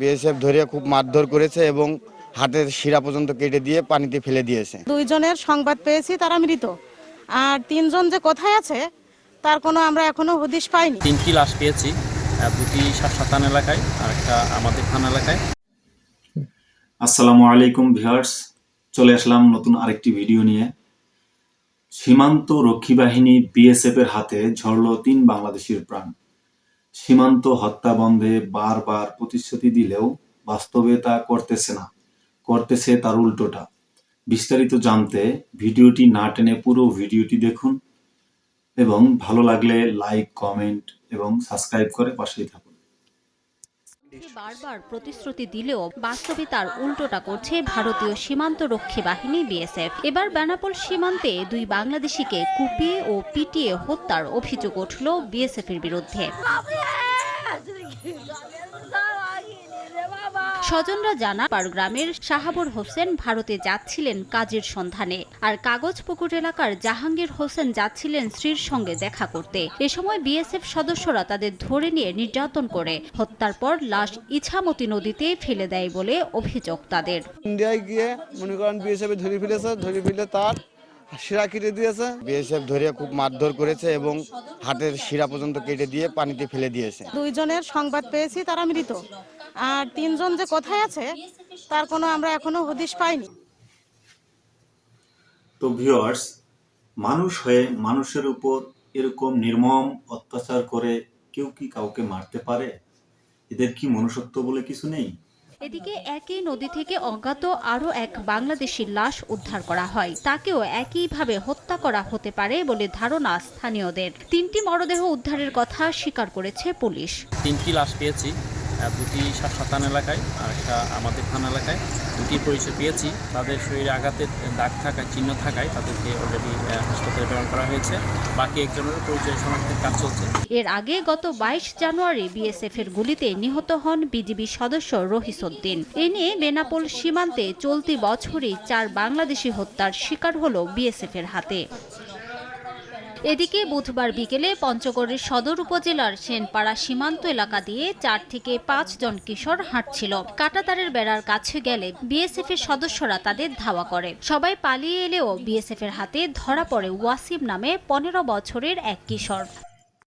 BSF ধরে খুব মারধর করেছে এবং হাতের শিরা পর্যন্ত কেটে দিয়ে পানিতে ফেলে দিয়েছে। দুইজনের সংবাদ পেয়েছি, তারা মৃত। আর তিনজন যে কোথায় আছে তার কোনো আমরা এখনো হদিশ পাইনি। 3টি লাশ পেয়েছি, দুটি শাসাতান এলাকায় আর একটা আমাদের থানা এলাকায়। আসসালামু আলাইকুম ভিউয়ার্স, চলে আসলাম নতুন আরেকটি ভিডিও নিয়ে। সীমান্ত রক্ষী বাহিনী বিএসএফ এর হাতে ঝরল 3 বাংলাদেশির প্রাণ। সীমান্ত হত্যা বন্ধে বারবার প্রতিশ্রুতি দিলেও বাস্তবে তা করতেছে না, করতেছে তার উল্টোটা। বিস্তারিত জানতে ভিডিওটি না টেনে পুরো ভিডিওটি দেখুন এবং ভালো লাগলে লাইক, কমেন্ট এবং সাবস্ক্রাইব করে পাশেই থাকুন। বারবার প্রতিশ্রুতি দিলেও বাস্তবে তার উল্টোটা করছে ভারতীয় সীমান্ত রক্ষী বাহিনী বিএসএফ। এবার বেনাপোল সীমান্তে 2 বাংলাদেশিকে কুপিয়ে ও পিটিয়ে হত্যার অভিযোগ উঠল বিএসএফ এর বিরুদ্ধে। স্বজনরা জানান, গ্রামের শাহাবুর হোসেন ভারতে যাচ্ছিলেন কাজের সন্ধানে, আর কাগজপুকুর এলাকার জাহাঙ্গীর হোসেন যাচ্ছিলেন স্ত্রীর সঙ্গে দেখা করতে। এ সময় বিএসএফ সদস্যরা তাদের ধরে নিয়ে নির্যাতন করে হত্যার পর লাশ ইছামতি নদীতে ফেলে দেয় বলে অভিযোগ তাদের। ইন্ডিয়ায় গিয়ে মনে করেন বিএসএফ ধরে ফেলেছে, ধরে ফেলে তার শিরা কেটে দিয়েছে। বিএসএফ ধরে খুব মারধর করেছে এবং হাতের শিরা পর্যন্ত কেটে দিয়ে পানিতে ফেলে দিয়েছে। দুইজনের সংবাদ পেয়েছি, তারা মৃত। আর তিনজন যে কোথায় আছে তার কোনো আমরা এখনো হদিশ পাইনি। তো ভিউয়ার্স, মানুষ হয়ে মানুষের উপর এরকম নির্মম অত্যাচার করে কেউ কি কাউকে মারতে পারে? এদের কি মনুষ্যত্ব বলে কিছু নেই? এদিকে একই নদী থেকে অজ্ঞাত আরও এক বাংলাদেশির লাশ উদ্ধার করা হয়। তাকেও একইভাবে হত্যা করা হতে পারে বলে ধারণা স্থানীয়দের। 3টি মরদেহ উদ্ধারের কথা স্বীকার করেছে পুলিশ। 3টি লাশ পেয়েছি, দুটি শাসাতান এলাকায় আর একটা আমাদের থানা এলাকায়। 2টি পরিচয় পেয়েছি, তাদের শরীরে আঘাতের দাগ থাকায়, চিহ্ন থাকায় তাদেরকে অলরেডি হাসপাতালে প্রেরণ করা হয়েছে। বাকি একজনের পরিচয় শনাক্তের কাজ চলছে। এর আগে গত 22 জানুয়ারি বিএসএফ এর গুলিতে নিহত হন বিজিবি সদস্য রহিসউদ্দিন। এ নিয়ে বেনাপোল সীমান্তে চলতি বছরই 4 বাংলাদেশি হত্যার শিকার হলো বিএসএফ এর হাতে। এদিকে বুধবার বিকেলে পঞ্চগড়ের সদর উপজেলার সেনপাড়া সীমান্ত এলাকা দিয়ে 4 থেকে 5 জন কিশোর হাঁটছিল। কাঁটাতারের বেড়ার কাছে গেলে বিএসএফ এর সদস্যরা তাদের ধাওয়া করে। সবাই পালিয়ে এলেও বিএসএফ এর হাতে ধরা পড়ে ওয়াসিম নামে 15 বছরের এক কিশোর।